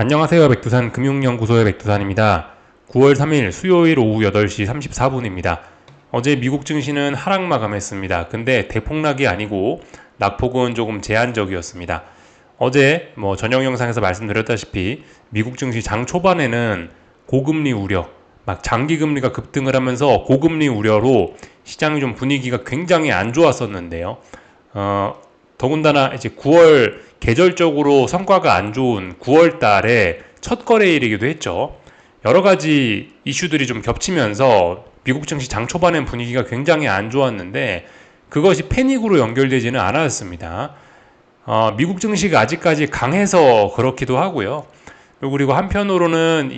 안녕하세요. 백두산 금융연구소의 백두산입니다. 9월 3일 수요일 오후 8시 34분입니다. 어제 미국 증시는 하락 마감했습니다. 근데 대폭락이 아니고 낙폭은 조금 제한적이었습니다. 어제 저녁 영상에서 말씀드렸다시피 미국 증시 장 초반에는 고금리 우려, 막 장기금리가 급등을 하면서 고금리 우려로 시장이 좀 분위기가 굉장히 안 좋았었는데요. 더군다나 이제 9월 계절적으로 성과가 안 좋은 9월 달에 첫 거래일이기도 했죠. 여러 가지 이슈들이 좀 겹치면서 미국 증시 장 초반엔 분위기가 굉장히 안 좋았는데 그것이 패닉으로 연결되지는 않았습니다. 미국 증시가 아직까지 강해서 그렇기도 하고요. 그리고 한편으로는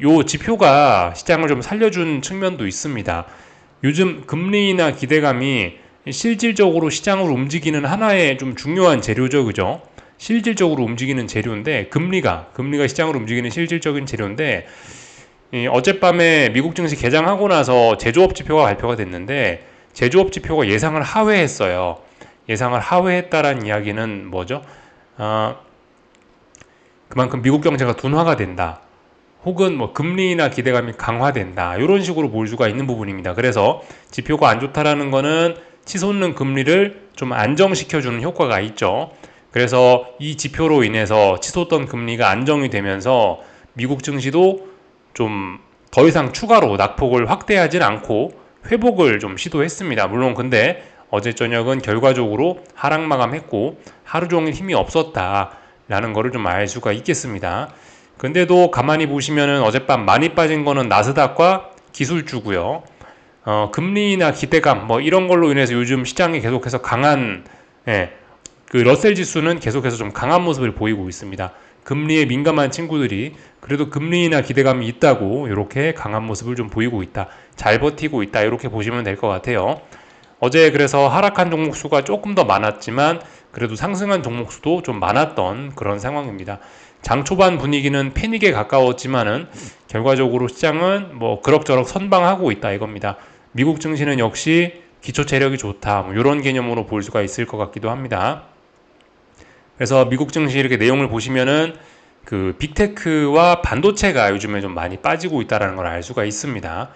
요 지표가 시장을 좀 살려준 측면도 있습니다. 요즘 금리나 기대감이 실질적으로 시장을 움직이는 하나의 좀 중요한 재료죠, 그죠? 실질적으로 움직이는 재료인데 금리가 시장을 움직이는 실질적인 재료인데 어젯밤에 미국 증시 개장하고 나서 제조업 지표가 발표가 됐는데 제조업 지표가 예상을 하회했어요. 예상을 하회했다라는 이야기는 뭐죠? 그만큼 미국 경제가 둔화가 된다. 혹은 금리나 기대감이 강화된다. 이런 식으로 볼 수가 있는 부분입니다. 그래서 지표가 안 좋다라는 거는 치솟는 금리를 좀 안정시켜주는 효과가 있죠. 그래서 이 지표로 인해서 치솟던 금리가 안정이 되면서 미국 증시도 좀 더 이상 추가로 낙폭을 확대하진 않고 회복을 좀 시도했습니다. 물론 근데 어제 저녁은 결과적으로 하락 마감했고 하루 종일 힘이 없었다라는 거를 좀 알 수가 있겠습니다. 근데도 가만히 보시면은 어젯밤 많이 빠진 거는 나스닥과 기술주고요. 금리나 기대감 이런 걸로 인해서 요즘 시장이 계속해서 강한 그 러셀 지수는 계속해서 좀 강한 모습을 보이고 있습니다. 금리에 민감한 친구들이 그래도 금리나 기대감이 있다고 이렇게 강한 모습을 좀 보이고 있다. 잘 버티고 있다. 이렇게 보시면 될 것 같아요. 어제 그래서 하락한 종목 수가 조금 더 많았지만 그래도 상승한 종목 수도 좀 많았던 그런 상황입니다. 장 초반 분위기는 패닉에 가까웠지만은 결과적으로 시장은 그럭저럭 선방하고 있다 이겁니다. 미국 증시는 역시 기초 체력이 좋다. 이런 개념으로 볼 수가 있을 것 같기도 합니다. 그래서 미국 증시 이렇게 내용을 보시면은 그 빅테크와 반도체가 요즘에 좀 많이 빠지고 있다는 걸 알 수가 있습니다.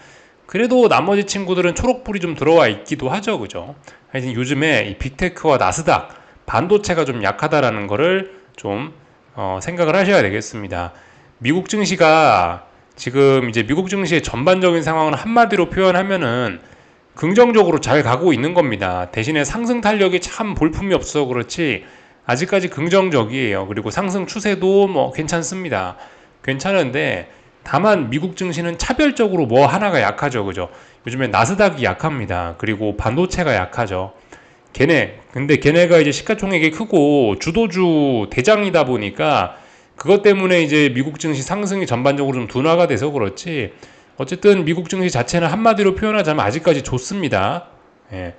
그래도 나머지 친구들은 초록불이 좀 들어와 있기도 하죠, 그죠? 하여튼 요즘에 이 빅테크와 나스닥, 반도체가 좀 약하다라는 거를 좀 생각을 하셔야 되겠습니다. 미국 증시가 지금 이제 미국 증시의 전반적인 상황을 한마디로 표현하면은 긍정적으로 잘 가고 있는 겁니다. 대신에 상승 탄력이 참 볼품이 없어서 그렇지 아직까지 긍정적이에요. 그리고 상승 추세도 괜찮습니다. 괜찮은데 다만 미국 증시는 차별적으로 하나가 약하죠. 그죠? 요즘에 나스닥이 약합니다. 그리고 반도체가 약하죠. 근데 걔네가 이제 시가총액이 크고 주도주 대장이다 보니까 그것 때문에 이제 미국 증시 상승이 전반적으로 좀 둔화가 돼서 그렇지. 어쨌든 미국 증시 자체는 한마디로 표현하자면 아직까지 좋습니다. 예.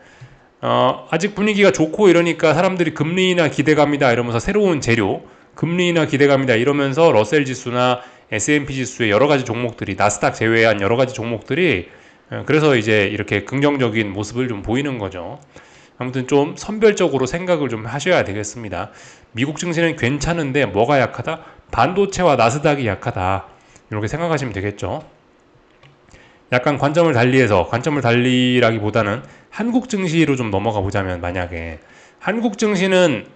아직 분위기가 좋고 이러니까 사람들이 금리나 기대감이다 이러면서 새로운 재료, 금리나 기대감이다 이러면서 러셀 지수나 S&P 지수의 여러 가지 종목들이 나스닥 제외한 여러 가지 종목들이 그래서 이제 이렇게 긍정적인 모습을 좀 보이는 거죠. 아무튼 좀 선별적으로 생각을 좀 하셔야 되겠습니다. 미국 증시는 괜찮은데 뭐가 약하다? 반도체와 나스닥이 약하다. 이렇게 생각하시면 되겠죠. 약간 관점을 달리라기보다는 한국 증시로 좀 넘어가 보자면 만약에 한국 증시는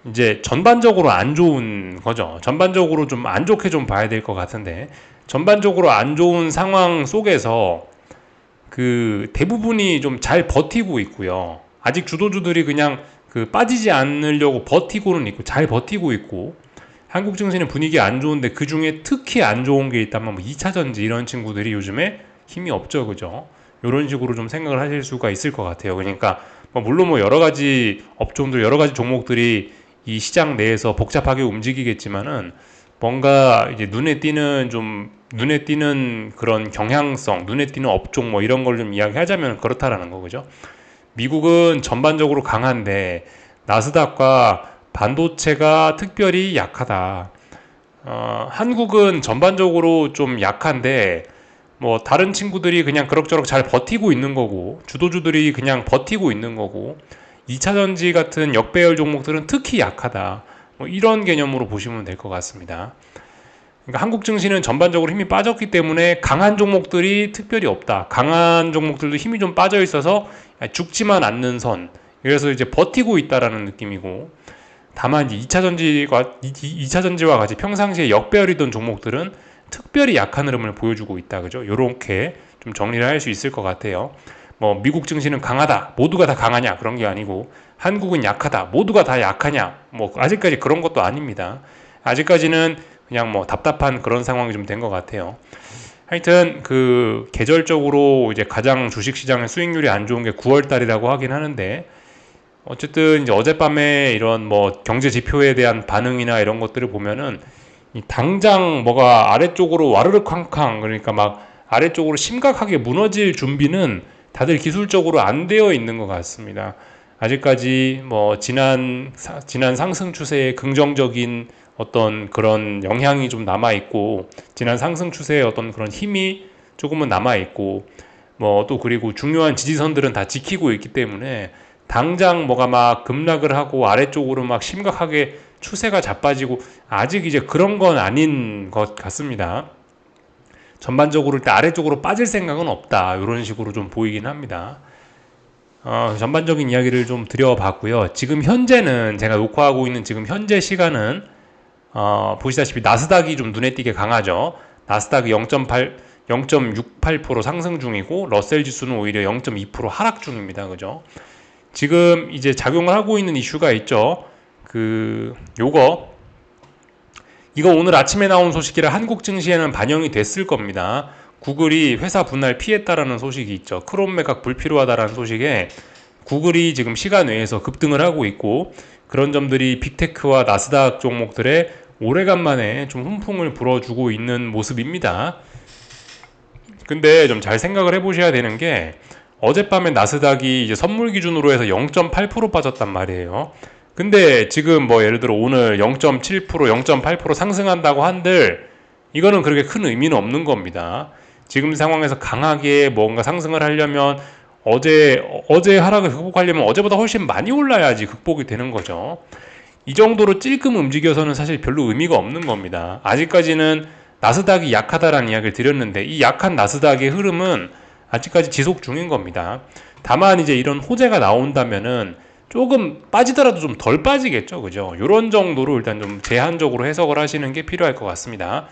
이제 전반적으로 안 좋은 거죠. 전반적으로 좀 안 좋게 좀 봐야 될 것 같은데 전반적으로 안 좋은 상황 속에서 그 대부분이 좀 잘 버티고 있고요. 아직 주도주들이 그냥 그 빠지지 않으려고 버티고는 있고 잘 버티고 있고 한국 증시는 분위기 안 좋은데 그 중에 특히 안 좋은 게 있다면 2차 전지 이런 친구들이 요즘에 힘이 없죠, 그죠? 이런 식으로 좀 생각을 하실 수가 있을 것 같아요. 그러니까 물론 여러 가지 업종들 여러 가지 종목들이 이 시장 내에서 복잡하게 움직이겠지만은 뭔가 이제 눈에 띄는 그런 경향성, 눈에 띄는 업종 이런 걸 좀 이야기하자면 그렇다라는 거죠. 미국은 전반적으로 강한데 나스닥과 반도체가 특별히 약하다. 한국은 전반적으로 좀 약한데 다른 친구들이 그냥 그럭저럭 잘 버티고 있는 거고 주도주들이 그냥 버티고 있는 거고 2차전지 같은 역배열 종목들은 특히 약하다. 이런 개념으로 보시면 될 것 같습니다. 그러니까 한국 증시는 전반적으로 힘이 빠졌기 때문에 강한 종목들이 특별히 없다. 강한 종목들도 힘이 좀 빠져 있어서 죽지만 않는 선. 그래서 이제 버티고 있다라는 느낌이고, 다만 이제 2차 전지와 같이 평상시에 역배열이던 종목들은 특별히 약한 흐름을 보여주고 있다. 그죠? 요렇게 좀 정리를 할 수 있을 것 같아요. 뭐 미국 증시는 강하다. 모두가 다 강하냐? 그런 게 아니고, 한국은 약하다. 모두가 다 약하냐? 뭐 아직까지 그런 것도 아닙니다. 아직까지는 그냥 뭐 답답한 그런 상황이 좀 된 것 같아요. 하여튼 그 계절적으로 이제 가장 주식시장의 수익률이 안 좋은 게 9월 달이라고 하긴 하는데, 어쨌든 이제 어젯밤에 이런 뭐 경제 지표에 대한 반응이나 이런 것들을 보면은 당장 뭐가 아래쪽으로 와르르 쾅쾅, 그러니까 막 아래쪽으로 심각하게 무너질 준비는 다들 기술적으로 안 되어 있는 것 같습니다. 아직까지 뭐 지난 상승 추세의 긍정적인 어떤 그런 영향이 좀 남아 있고, 지난 상승 추세의 어떤 그런 힘이 조금은 남아 있고, 뭐 또 그리고 중요한 지지선들은 다 지키고 있기 때문에 당장 뭐가 막 급락을 하고 아래쪽으로 막 심각하게 추세가 자빠지고, 아직 이제 그런 건 아닌 것 같습니다. 전반적으로 일단 아래쪽으로 빠질 생각은 없다, 이런 식으로 좀 보이긴 합니다. 전반적인 이야기를 좀 드려봤고요. 지금 현재는 제가 녹화하고 있는 지금 현재 시간은 보시다시피 나스닥이 좀 눈에 띄게 강하죠. 나스닥이 0.68% 상승 중이고, 러셀 지수는 오히려 0.2% 하락 중입니다. 그죠? 지금 이제 작용을 하고 있는 이슈가 있죠. 이거 오늘 아침에 나온 소식이라 한국 증시에는 반영이 됐을 겁니다. 구글이 회사 분할 피했다라는 소식이 있죠. 크롬 매각 불필요하다라는 소식에 구글이 지금 시간 외에서 급등을 하고 있고, 그런 점들이 빅테크와 나스닥 종목들의 오래간만에 좀 훈풍을 불어주고 있는 모습입니다. 근데 좀 잘 생각을 해보셔야 되는 게, 어젯밤에 나스닥이 이제 선물 기준으로 해서 0.8% 빠졌단 말이에요. 근데 지금 뭐 예를 들어 오늘 0.7%, 0.8% 상승한다고 한들 이거는 그렇게 큰 의미는 없는 겁니다. 지금 상황에서 강하게 뭔가 상승을 하려면 어제 하락을 극복하려면 어제보다 훨씬 많이 올라야지 극복이 되는 거죠. 이 정도로 찔끔 움직여서는 사실 별로 의미가 없는 겁니다. 아직까지는 나스닥이 약하다라는 이야기를 드렸는데, 이 약한 나스닥의 흐름은 아직까지 지속 중인 겁니다. 다만 이제 이런 호재가 나온다면은 조금 빠지더라도 좀 덜 빠지겠죠. 그죠? 이런 정도로 일단 좀 제한적으로 해석을 하시는 게 필요할 것 같습니다.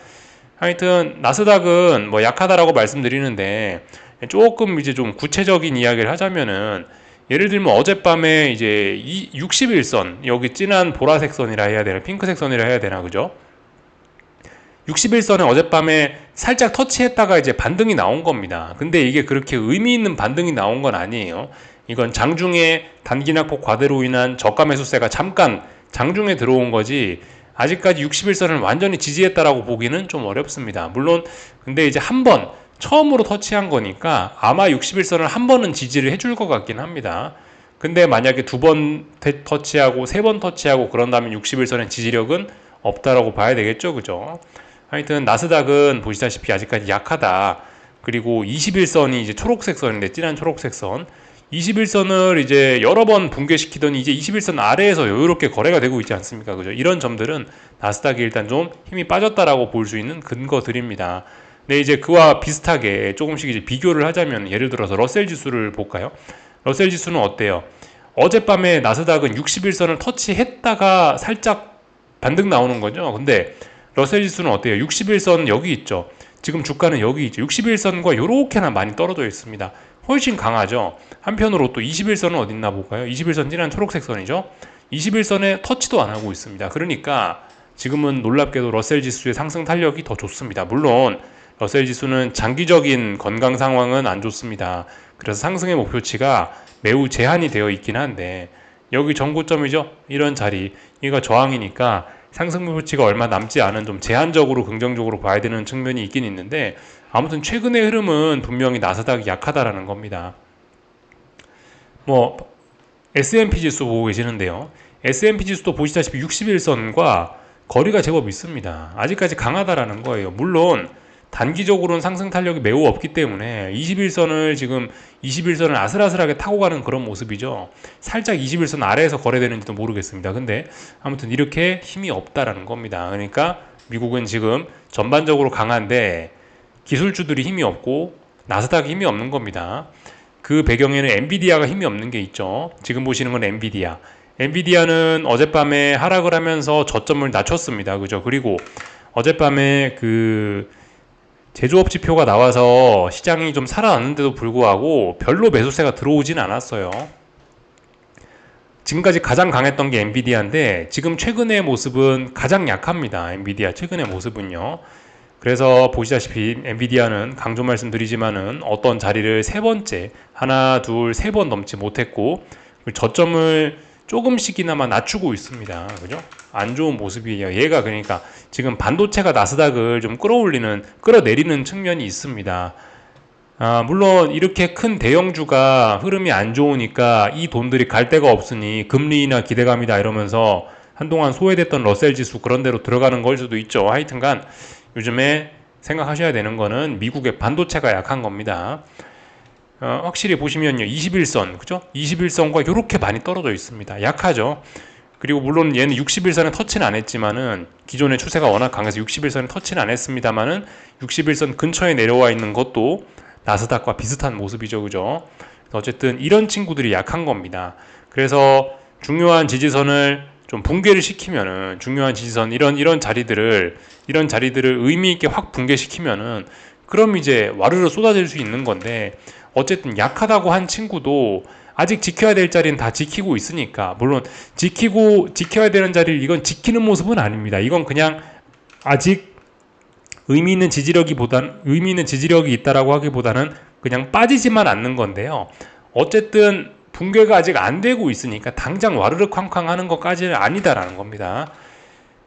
하여튼 나스닥은 뭐 약하다라고 말씀드리는데, 조금 이제 좀 구체적인 이야기를 하자면은, 예를 들면 어젯밤에 이제 이 60일선, 여기 진한 보라색 선이라 해야 되나 핑크색 선이라 해야 되나, 그죠? 60일선에 어젯밤에 살짝 터치했다가 이제 반등이 나온 겁니다. 근데 이게 그렇게 의미 있는 반등이 나온 건 아니에요. 이건 장중에 단기 낙폭 과대로 인한 저가 매수세가 잠깐 장중에 들어온 거지, 아직까지 60일선을 완전히 지지했다라고 보기는 좀 어렵습니다. 물론 근데 이제 한 번 처음으로 터치한 거니까 아마 60일선을 한 번은 지지를 해줄 것 같긴 합니다. 근데 만약에 두 번 터치하고 세 번 터치하고 그런다면 60일선의 지지력은 없다라고 봐야 되겠죠. 그죠? 하여튼 나스닥은 보시다시피 아직까지 약하다. 그리고 21선이 이제 초록색 선인데, 진한 초록색 선, 21선을 이제 여러 번 붕괴시키더니 이제 21선 아래에서 여유롭게 거래가 되고 있지 않습니까? 그죠? 이런 점들은 나스닥이 일단 좀 힘이 빠졌다라고 볼 수 있는 근거들입니다. 근데 이제 그와 비슷하게 조금씩 이제 비교를 하자면, 예를 들어서 러셀 지수를 볼까요? 러셀 지수는 어때요? 어젯밤에 나스닥은 61선을 터치했다가 살짝 반등 나오는 거죠. 근데 러셀 지수는 어때요? 61선 여기 있죠. 지금 주가는 여기 있죠. 61선과 요렇게나 많이 떨어져 있습니다. 훨씬 강하죠. 한편으로 또 21선은 어디 있나 볼까요? 21선 진한 초록색 선이죠. 21선에 터치도 안 하고 있습니다. 그러니까 지금은 놀랍게도 러셀 지수의 상승 탄력이 더 좋습니다. 물론 러셀 지수는 장기적인 건강 상황은 안 좋습니다. 그래서 상승의 목표치가 매우 제한이 되어 있긴 한데, 여기 전고점이죠. 이런 자리, 여기가 저항이니까 상승 목표치가 얼마 남지 않은 좀 제한적으로 긍정적으로 봐야 되는 측면이 있긴 있는데, 아무튼 최근의 흐름은 분명히 나스닥이 약하다라는 겁니다. 뭐 S&P 지수 보고 계시는데요. S&P 지수도 보시다시피 61선과 거리가 제법 있습니다. 아직까지 강하다라는 거예요. 물론 단기적으로는 상승 탄력이 매우 없기 때문에 21선을 아슬아슬하게 타고 가는 그런 모습이죠. 살짝 21선 아래에서 거래되는지도 모르겠습니다. 근데 아무튼 이렇게 힘이 없다라는 겁니다. 그러니까 미국은 지금 전반적으로 강한데 기술주들이 힘이 없고 나스닥이 힘이 없는 겁니다. 그 배경에는 엔비디아가 힘이 없는 게 있죠. 지금 보시는 건 엔비디아. 엔비디아는 어젯밤에 하락을 하면서 저점을 낮췄습니다. 그죠? 그리고 어젯밤에 그 제조업 지표가 나와서 시장이 좀 살아났는데도 불구하고 별로 매수세가 들어오진 않았어요. 지금까지 가장 강했던 게 엔비디아인데 지금 최근의 모습은 가장 약합니다. 엔비디아 최근의 모습은요. 그래서 보시다시피 엔비디아는 강조 말씀드리지만은 어떤 자리를 세 번째 하나 둘 세 번 넘지 못했고 저점을 조금씩이나마 낮추고 있습니다. 그죠? 안 좋은 모습이에요. 얘가 그러니까 지금 반도체가 나스닥을 좀 끌어내리는 측면이 있습니다. 물론 이렇게 큰 대형주가 흐름이 안 좋으니까 이 돈들이 갈 데가 없으니 금리나 기대감이다 이러면서 한동안 소외됐던 러셀 지수 그런 데로 들어가는 걸 수도 있죠. 하여튼간 요즘에 생각하셔야 되는 거는 미국의 반도체가 약한 겁니다. 확실히 보시면요. 21선, 그죠? 21선과 이렇게 많이 떨어져 있습니다. 약하죠. 그리고 물론 얘는 61선에 터치는 안 했지만은 기존의 추세가 워낙 강해서 61선에 터치는 안 했습니다만은 61선 근처에 내려와 있는 것도 나스닥과 비슷한 모습이죠. 그죠? 어쨌든 이런 친구들이 약한 겁니다. 그래서 중요한 지지선을 좀 붕괴를 시키면은 중요한 지지선 이런 자리들을 의미 있게 확 붕괴시키면은 그럼 이제 와르르 쏟아질 수 있는 건데 어쨌든 약하다고 한 친구도 아직 지켜야 될 자리는 다 지키고 있으니까 물론 지켜야 되는 자리를 이건 지키는 모습은 아닙니다. 이건 그냥 아직 의미 있는 지지력이 있다라고 하기보다는 그냥 빠지지만 않는 건데요. 어쨌든 붕괴가 아직 안 되고 있으니까 당장 와르르 쾅쾅 하는 것까지는 아니다라는 겁니다.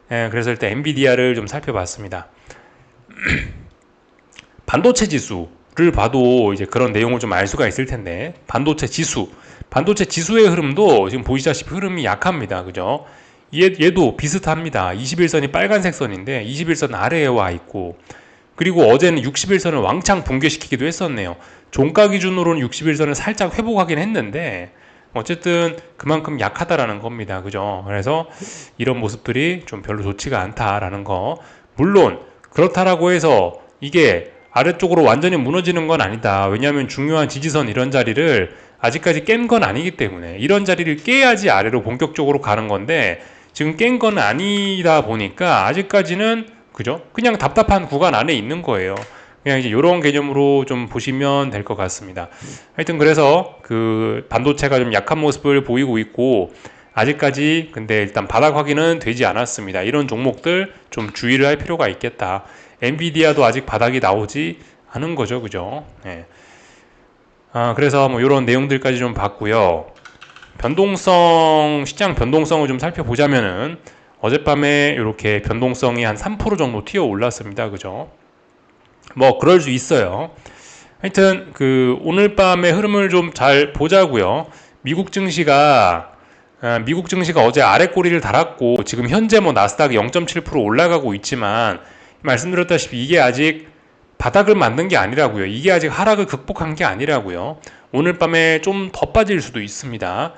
그래서 일단 엔비디아를 좀 살펴봤습니다. 반도체 지수를 봐도 이제 그런 내용을 좀 알 수가 있을 텐데 반도체 지수의 흐름도 지금 보시다시피 흐름이 약합니다. 그죠? 얘도 비슷합니다. 21선이 빨간색 선인데 21선 아래에 와 있고 그리고 어제는 61선을 왕창 붕괴시키기도 했었네요. 종가 기준으로는 61선을 살짝 회복하긴 했는데 어쨌든 그만큼 약하다라는 겁니다. 그죠? 그래서 이런 모습들이 좀 별로 좋지가 않다라는 거. 물론 그렇다라고 해서 이게 아래쪽으로 완전히 무너지는 건 아니다. 왜냐하면 중요한 지지선 이런 자리를 아직까지 깬 건 아니기 때문에 이런 자리를 깨야지 아래로 본격적으로 가는 건데 지금 깬 건 아니다 보니까 아직까지는 그죠? 그냥 답답한 구간 안에 있는 거예요. 그냥 이제 이런 개념으로 좀 보시면 될 것 같습니다. 하여튼 그래서 그 반도체가 좀 약한 모습을 보이고 있고 아직까지 근데 일단 바닥 확인은 되지 않았습니다. 이런 종목들 좀 주의를 할 필요가 있겠다. 엔비디아도 아직 바닥이 나오지 않은 거죠. 그죠? 네. 그래서 뭐 이런 내용들까지 좀 봤고요. 시장 변동성을 좀 살펴보자면은 어젯밤에 이렇게 변동성이 한 3% 정도 튀어 올랐습니다. 그죠? 뭐 그럴 수 있어요. 하여튼 그 오늘 밤의 흐름을 좀 잘 보자고요. 미국 증시가 어제 아래 꼬리를 달았고 지금 현재 뭐 나스닥이 0.7% 올라가고 있지만 말씀드렸다시피 이게 아직 바닥을 만든 게 아니라고요. 이게 아직 하락을 극복한 게 아니라고요. 오늘 밤에 좀 더 빠질 수도 있습니다.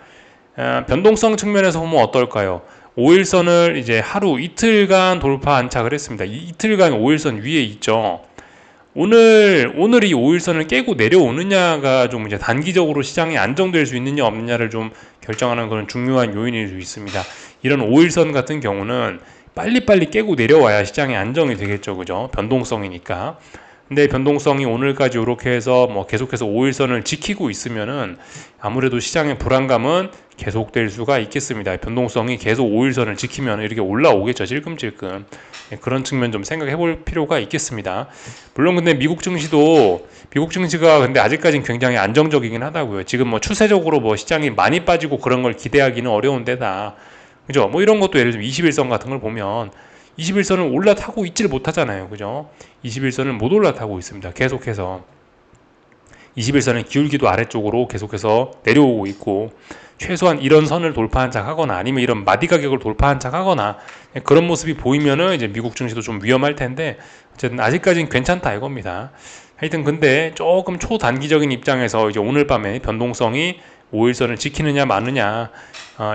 변동성 측면에서 보면 어떨까요? 5일선을 이제 이틀간 돌파 안착을 했습니다. 이틀간 5일선 위에 있죠. 오늘 이 5일선을 깨고 내려오느냐가 좀 이제 단기적으로 시장이 안정될 수 있느냐 없느냐를 좀 결정하는 그런 중요한 요인일 수 있습니다. 이런 5일선 같은 경우는 빨리빨리 깨고 내려와야 시장이 안정이 되겠죠. 그죠? 변동성이니까. 근데 변동성이 오늘까지 이렇게 해서 뭐 계속해서 5일선을 지키고 있으면은 아무래도 시장의 불안감은 계속될 수가 있겠습니다. 변동성이 계속 5일선을 지키면 이렇게 올라오겠죠. 찔끔찔끔. 그런 측면 좀 생각해 볼 필요가 있겠습니다. 물론 근데 미국 증시가 근데 아직까지는 굉장히 안정적이긴 하다고요. 지금 뭐 추세적으로 뭐 시장이 많이 빠지고 그런 걸 기대하기는 어려운 데다. 그죠? 뭐 이런 것도 예를 들면 21선 같은 걸 보면 21선을 올라타고 있지를 못하잖아요. 그죠? 21선을 못 올라타고 있습니다. 계속해서 21선은 기울기도 아래쪽으로 계속해서 내려오고 있고 최소한 이런 선을 돌파한 척 하거나 아니면 이런 마디 가격을 돌파한 척 하거나 그런 모습이 보이면은 이제 미국 증시도 좀 위험할 텐데 어쨌든 아직까지는 괜찮다 이겁니다. 하여튼 근데 조금 초단기적인 입장에서 이제 오늘 밤에 변동성이 5일선을 지키느냐 마느냐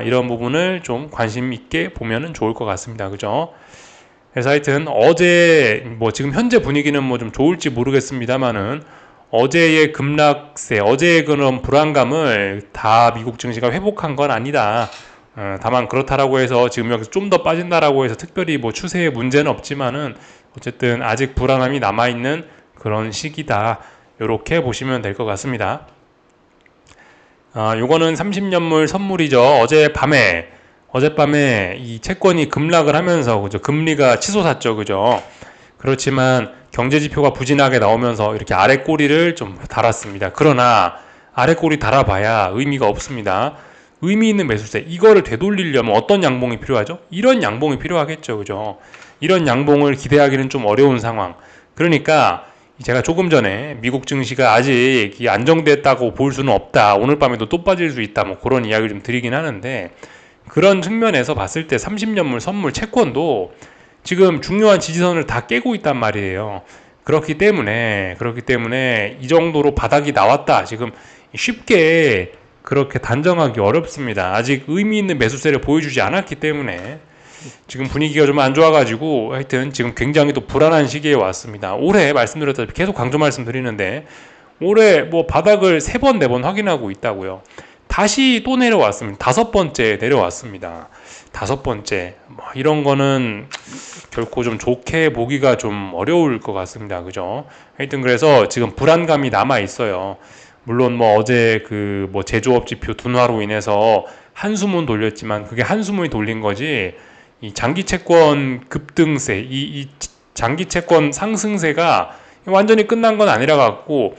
이런 부분을 좀 관심 있게 보면은 좋을 것 같습니다. 그죠? 그래서 하여튼 어제 뭐 지금 현재 분위기는 뭐 좀 좋을지 모르겠습니다만은 어제의 급락세, 어제의 그런 불안감을 다 미국 증시가 회복한 건 아니다. 다만 그렇다라고 해서 지금 여기서 좀 더 빠진다라고 해서 특별히 뭐 추세에 문제는 없지만은 어쨌든 아직 불안함이 남아있는 그런 시기다. 이렇게 보시면 될 것 같습니다. 요거는 30년물 선물이죠. 어젯밤에 이 채권이 급락을 하면서, 그죠? 금리가 치솟았죠. 그죠? 그렇지만 경제 지표가 부진하게 나오면서 이렇게 아래 꼬리를 좀 달았습니다. 그러나 아래 꼬리 달아봐야 의미가 없습니다. 의미 있는 매수세, 이거를 되돌리려면 어떤 양봉이 필요하죠? 이런 양봉이 필요하겠죠. 그죠? 이런 양봉을 기대하기는 좀 어려운 상황. 그러니까 제가 조금 전에 미국 증시가 아직 안정됐다고 볼 수는 없다. 오늘 밤에도 또 빠질 수 있다. 뭐 그런 이야기를 좀 드리긴 하는데, 그런 측면에서 봤을 때 30년물 선물 채권도 지금 중요한 지지선을 다 깨고 있단 말이에요. 그렇기 때문에 이 정도로 바닥이 나왔다. 지금 쉽게 그렇게 단정하기 어렵습니다. 아직 의미 있는 매수세를 보여주지 않았기 때문에 지금 분위기가 좀 안 좋아가지고 하여튼 지금 굉장히 또 불안한 시기에 왔습니다. 올해 말씀드렸다시피 계속 강조 말씀드리는데 올해 뭐 바닥을 3번, 4번 확인하고 있다고요. 다시 또 내려왔습니다. 5번째 내려왔습니다. 5번째. 뭐 이런 거는 결코 좀 좋게 보기가 좀 어려울 것 같습니다. 그죠? 하여튼 그래서 지금 불안감이 남아 있어요. 물론 뭐 어제 그 뭐 제조업 지표 둔화로 인해서 한숨은 돌렸지만 그게 한숨이 돌린 거지, 이 장기 채권 급등세, 이 장기 채권 상승세가 완전히 끝난 건 아니라 갖고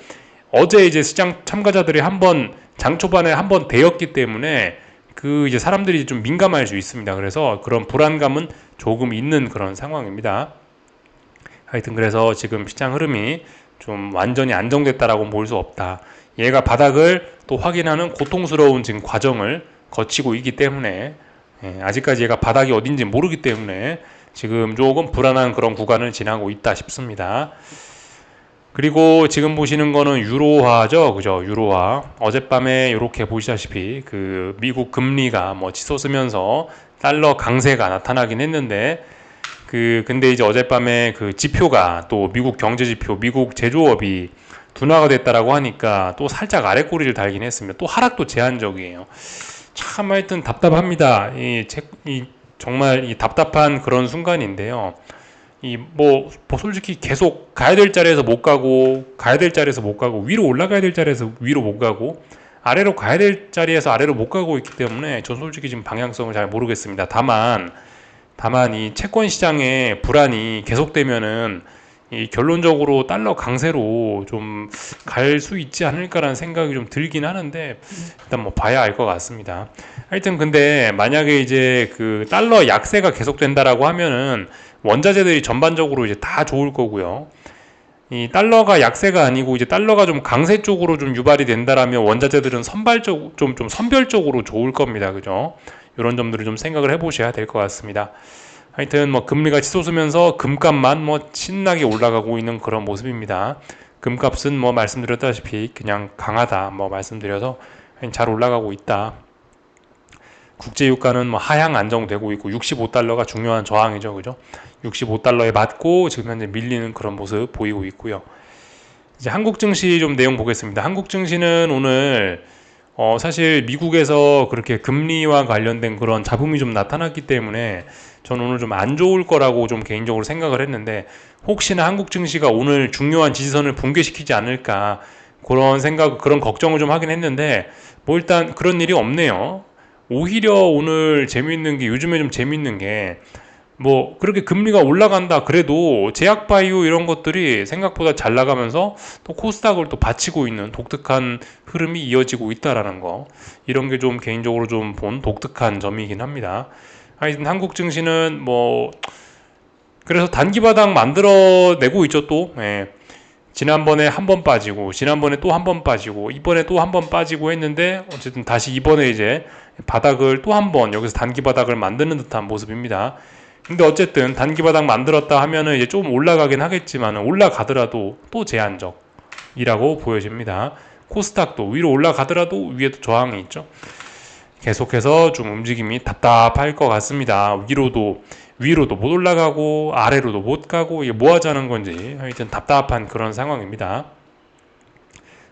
어제 이제 시장 참가자들이 한번 장 초반에 한번 데였기 때문에 그 이제 사람들이 좀 민감할 수 있습니다. 그래서 그런 불안감은 조금 있는 그런 상황입니다. 하여튼 그래서 지금 시장 흐름이 좀 완전히 안정됐다라고 볼 수 없다. 얘가 바닥을 또 확인하는 고통스러운 지금 과정을 거치고 있기 때문에, 아직까지 얘가 바닥이 어딘지 모르기 때문에 지금 조금 불안한 그런 구간을 지나고 있다 싶습니다. 그리고 지금 보시는 거는 유로화죠. 그죠? 유로화. 어젯밤에 이렇게 보시다시피 그 미국 금리가 뭐 치솟으면서 달러 강세가 나타나긴 했는데, 근데 이제 어젯밤에 그 지표가 또 미국 경제 지표, 미국 제조업이 둔화가 됐다라고 하니까 또 살짝 아래 꼬리를 달긴 했습니다. 또 하락도 제한적이에요. 참 하여튼 답답합니다. 정말 이 답답한 그런 순간인데요. 뭐 솔직히 계속 가야 될 자리에서 못 가고, 위로 올라가야 될 자리에서 위로 못 가고, 아래로 가야 될 자리에서 아래로 못 가고 있기 때문에 전 솔직히 지금 방향성을 잘 모르겠습니다. 다만 이 채권 시장의 불안이 계속되면은 이 결론적으로 달러 강세로 좀 갈 수 있지 않을까라는 생각이 좀 들긴 하는데, 일단 뭐 봐야 알 것 같습니다. 하여튼 근데 만약에 이제 그 달러 약세가 계속된다라고 하면은 원자재들이 전반적으로 이제 다 좋을 거고요. 이 달러가 약세가 아니고 이제 달러가 좀 강세 쪽으로 좀 유발이 된다라면 원자재들은 좀 선별적으로 좋을 겁니다. 그죠? 이런 점들을 좀 생각을 해보셔야 될 것 같습니다. 하여튼 뭐 금리가 치솟으면서 금값만 뭐 신나게 올라가고 있는 그런 모습입니다. 금값은 뭐 말씀드렸다시피 그냥 강하다 뭐 말씀드려서 잘 올라가고 있다. 국제유가는 뭐 하향 안정되고 있고 65달러가 중요한 저항이죠. 그죠? 65달러에 맞고 지금 현재 밀리는 그런 모습 보이고 있고요. 이제 한국 증시 좀 내용 보겠습니다. 한국 증시는 오늘 사실 미국에서 그렇게 금리와 관련된 그런 잡음이 좀 나타났기 때문에 저는 오늘 좀 안 좋을 거라고 좀 개인적으로 생각을 했는데, 혹시나 한국 증시가 오늘 중요한 지지선을 붕괴시키지 않을까 그런 걱정을 좀 하긴 했는데, 뭐 일단 그런 일이 없네요. 오히려 오늘 요즘에 좀 재밌는 게, 뭐 그렇게 금리가 올라간다 그래도 제약바이오 이런 것들이 생각보다 잘 나가면서 또 코스닥을 또 받치고 있는 독특한 흐름이 이어지고 있다라는 거, 이런 게 좀 개인적으로 좀 본 독특한 점이긴 합니다. 하여튼 한국 증시는 뭐 그래서 단기 바닥 만들어내고 있죠. 또 지난번에 한 번 빠지고, 지난번에 또 한 번 빠지고, 이번에 또 한 번 빠지고 했는데, 어쨌든 다시 이번에 이제 바닥을 또 한 번 여기서 단기 바닥을 만드는 듯한 모습입니다. 근데 어쨌든 단기 바닥 만들었다 하면은 이제 좀 올라가긴 하겠지만, 올라가더라도 또 제한적이라고 보여집니다. 코스닥도 위로 올라가더라도 위에도 저항이 있죠. 계속해서 좀 움직임이 답답할 것 같습니다. 위로도 위로도 못 올라가고 아래로도 못 가고 이게 뭐 하자는 건지 하여튼 답답한 그런 상황입니다.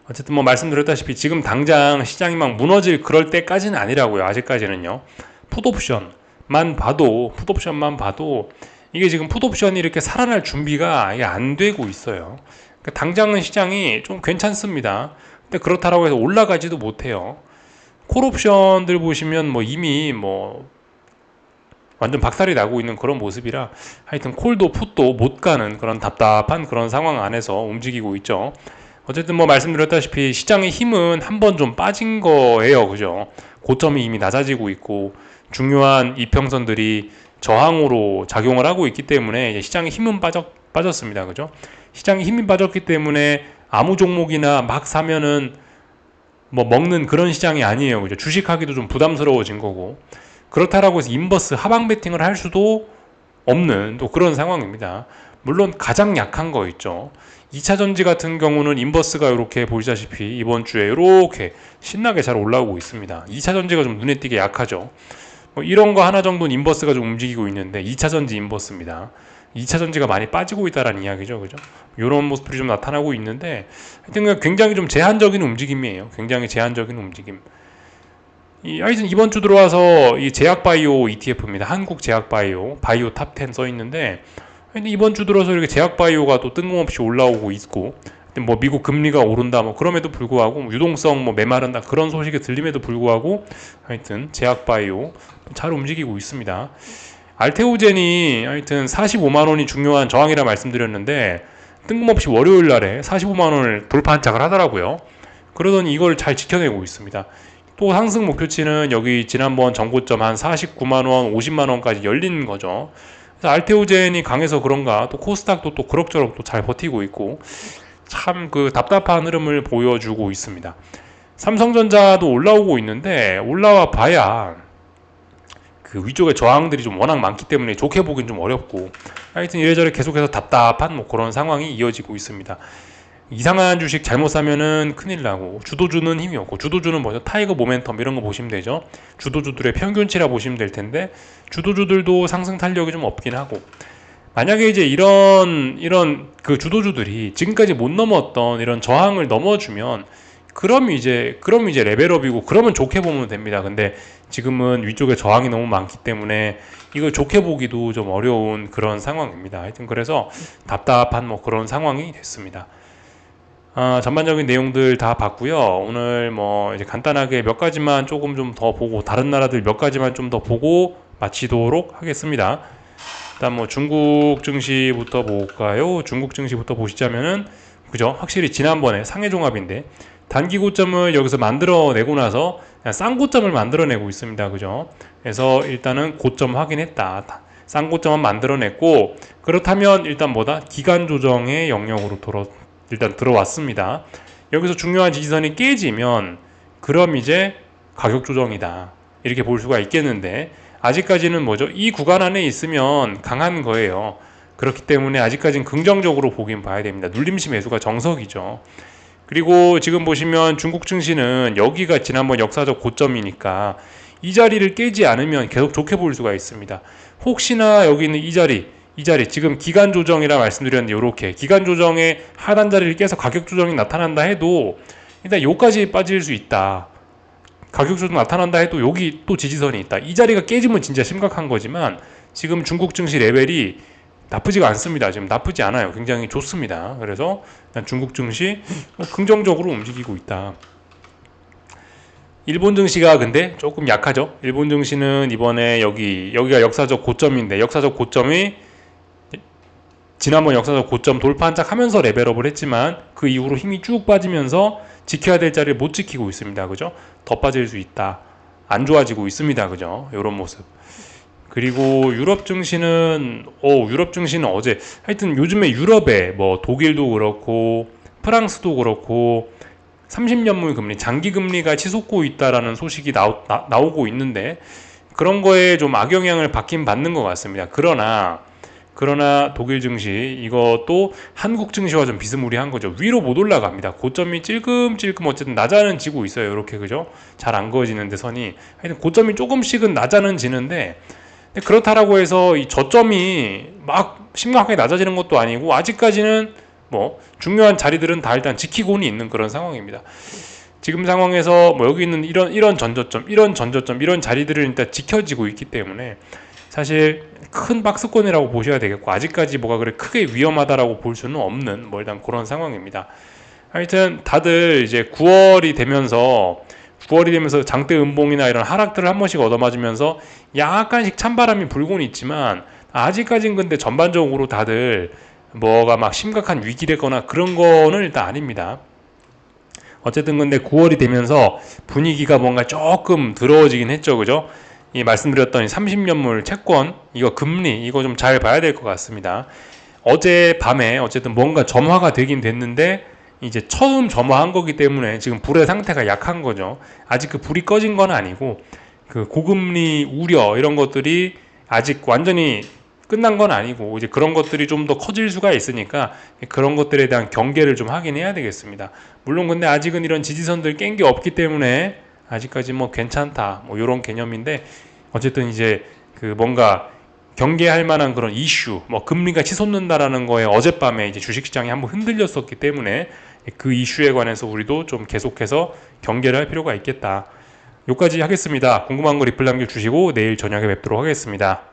어쨌든 뭐 말씀드렸다시피 지금 당장 시장이 막 무너질 그럴 때까지는 아니라고요. 아직까지는요. 풋옵션만 봐도 이게 지금 풋옵션이 이렇게 살아날 준비가 이게 안 되고 있어요. 그러니까 당장은 시장이 좀 괜찮습니다. 근데 그렇다라고 해서 올라가지도 못해요. 콜옵션들 보시면 뭐 이미 뭐 완전 박살이 나고 있는 그런 모습이라 하여튼 콜도 풋도 못 가는 그런 답답한 그런 상황 안에서 움직이고 있죠. 어쨌든 뭐 말씀드렸다시피 시장의 힘은 한번 좀 빠진 거예요. 그죠? 고점이 이미 낮아지고 있고 중요한 이평선들이 저항으로 작용을 하고 있기 때문에 시장의 힘은 빠졌습니다. 그죠? 시장의 힘이 빠졌기 때문에 아무 종목이나 막 사면은 뭐 먹는 그런 시장이 아니에요. 그죠? 주식하기도 좀 부담스러워진 거고. 그렇다라고 해서 인버스 하방 베팅을 할 수도 없는 또 그런 상황입니다. 물론 가장 약한 거 있죠. 2차 전지 같은 경우는 인버스가 이렇게 보시다시피 이번 주에 이렇게 신나게 잘 올라오고 있습니다. 2차 전지가 좀 눈에 띄게 약하죠. 뭐 이런 거 하나 정도는 인버스가 좀 움직이고 있는데 2차 전지 인버스입니다. 2차 전지가 많이 빠지고 있다라는 이야기죠. 그죠? 이런 모습들이 좀 나타나고 있는데 하여튼 굉장히 좀 제한적인 움직임이에요. 굉장히 제한적인 움직임. 하여튼 이번 주 들어와서 이 제약바이오 ETF입니다. 한국제약바이오 바이오 탑10 써 있는데 이번 주 들어서 이렇게 제약바이오가 또 뜬금없이 올라오고 있고 뭐 미국 금리가 오른다 뭐 그럼에도 불구하고 유동성 뭐 메마른다 그런 소식이 들림에도 불구하고 하여튼 제약바이오 잘 움직이고 있습니다. 알테오젠이 하여튼 45만 원이 중요한 저항이라 말씀드렸는데 뜬금없이 월요일 날에 45만 원을 돌파 한착을 하더라고요. 그러더니 이걸 잘 지켜내고 있습니다. 또 상승 목표치는 여기 지난번 전고점 한 49만 원, 50만 원까지 열린 거죠. 그래서 알테오젠이 강해서 그런가 또 코스닥도 또 그럭저럭 또 잘 버티고 있고 참 그 답답한 흐름을 보여주고 있습니다. 삼성전자도 올라오고 있는데 올라와 봐야 그 위쪽에 저항들이 좀 워낙 많기 때문에 좋게 보긴 좀 어렵고 하여튼 이래저래 계속해서 답답한 뭐 그런 상황이 이어지고 있습니다. 이상한 주식 잘못 사면은 큰일 나고 주도주는 힘이 없고 주도주는 뭐죠? 타이거 모멘텀 이런 거 보시면 되죠. 주도주들의 평균치라 보시면 될 텐데 주도주들도 상승 탄력이 좀 없긴 하고 만약에 이제 이런 그 주도주들이 지금까지 못 넘었던 이런 저항을 넘어주면 그럼 이제 레벨업이고 그러면 좋게 보면 됩니다. 근데 지금은 위쪽에 저항이 너무 많기 때문에 이걸 좋게 보기도 좀 어려운 그런 상황입니다. 하여튼 그래서 답답한 뭐 그런 상황이 됐습니다. 전반적인 내용들 다 봤고요. 오늘 뭐 이제 간단하게 몇 가지만 조금 좀 더 보고 다른 나라들 몇 가지만 좀 더 보고 마치도록 하겠습니다. 일단 뭐 중국 증시부터 볼까요? 중국 증시부터 보시자면은 그죠? 확실히 지난번에 상해 종합인데 단기 고점을 여기서 만들어내고 나서 그냥 싼 고점을 만들어내고 있습니다. 그죠? 그래서 일단은 고점 확인했다. 싼 고점은 만들어냈고 그렇다면 일단 뭐다? 기간 조정의 영역으로 일단 들어왔습니다. 여기서 중요한 지지선이 깨지면 그럼 이제 가격 조정이다. 이렇게 볼 수가 있겠는데 아직까지는 뭐죠? 이 구간 안에 있으면 강한 거예요. 그렇기 때문에 아직까지는 긍정적으로 보긴 봐야 됩니다. 눌림시 매수가 정석이죠. 그리고 지금 보시면 중국 증시는 여기가 지난번 역사적 고점이니까 이 자리를 깨지 않으면 계속 좋게 볼 수가 있습니다. 혹시나 여기 있는 이 자리 지금 기간 조정이라 말씀드렸는데 이렇게 기간 조정의 하단 자리를 깨서 가격 조정이 나타난다 해도 일단 여기까지 빠질 수 있다. 가격 조정 나타난다 해도 여기 또 지지선이 있다. 이 자리가 깨지면 진짜 심각한 거지만 지금 중국 증시 레벨이 나쁘지가 않습니다. 지금 나쁘지 않아요. 굉장히 좋습니다. 그래서 중국 증시 긍정적으로 움직이고 있다. 일본 증시가 근데 조금 약하죠. 일본 증시는 이번에 여기가 역사적 고점인데 역사적 고점이 지난번 역사적 고점 돌파 한착하면서 레벨업을 했지만 그 이후로 힘이 쭉 빠지면서 지켜야 될 자리를 못 지키고 있습니다. 그죠? 더 빠질 수 있다. 안 좋아지고 있습니다. 그죠? 이런 모습. 그리고 유럽 증시는 어제 하여튼 요즘에 유럽에 뭐 독일도 그렇고 프랑스도 그렇고 30년물 금리, 장기 금리가 치솟고 있다라는 소식이 나오고 있는데 그런 거에 좀 악영향을 받는 것 같습니다. 그러나 독일 증시 이것도 한국 증시와 좀 비스무리한 거죠. 위로 못 올라갑니다. 고점이 찔끔찔끔 어쨌든 낮아는 지고 있어요. 이렇게 그죠? 잘 안 그어지는데 선이 하여튼 고점이 조금씩은 낮아는 지는데 근데 그렇다라고 해서 이 저점이 막 심각하게 낮아지는 것도 아니고 아직까지는 뭐 중요한 자리들은 다 일단 지키고는 있는 그런 상황입니다. 지금 상황에서 뭐 여기 있는 이런 전저점, 이런 자리들을 일단 지켜지고 있기 때문에 사실 큰 박스권이라고 보셔야 되겠고 아직까지 뭐가 그래 크게 위험하다라고 볼 수는 없는 뭐 일단 그런 상황입니다. 하여튼 다들 이제 9월이 되면서 장대 음봉이나 이런 하락들을 한 번씩 얻어맞으면서 약간씩 찬바람이 불고는 있지만 아직까진 근데 전반적으로 다들 뭐가 막 심각한 위기되거나 그런 거는 일단 아닙니다. 어쨌든 근데 9월이 되면서 분위기가 뭔가 조금 더러워지긴 했죠. 그죠? 이 말씀드렸던 30년물 채권, 이거 금리, 이거 좀 잘 봐야 될 것 같습니다. 어제 밤에 어쨌든 뭔가 점화가 되긴 됐는데 이제 처음 점화한 거기 때문에 지금 불의 상태가 약한 거죠. 아직 그 불이 꺼진 건 아니고 그 고금리 우려 이런 것들이 아직 완전히 끝난 건 아니고 이제 그런 것들이 좀 더 커질 수가 있으니까 그런 것들에 대한 경계를 좀 하긴 해야 되겠습니다. 물론 근데 아직은 이런 지지선들 깬 게 없기 때문에 아직까지 뭐 괜찮다 뭐 이런 개념인데 어쨌든 이제 그 뭔가 경계할 만한 그런 이슈 뭐 금리가 치솟는다라는 거에 어젯밤에 이제 주식시장이 한번 흔들렸었기 때문에 그 이슈에 관해서 우리도 좀 계속해서 경계를 할 필요가 있겠다. 여기까지 하겠습니다. 궁금한 거 리플 남겨주시고 내일 저녁에 뵙도록 하겠습니다.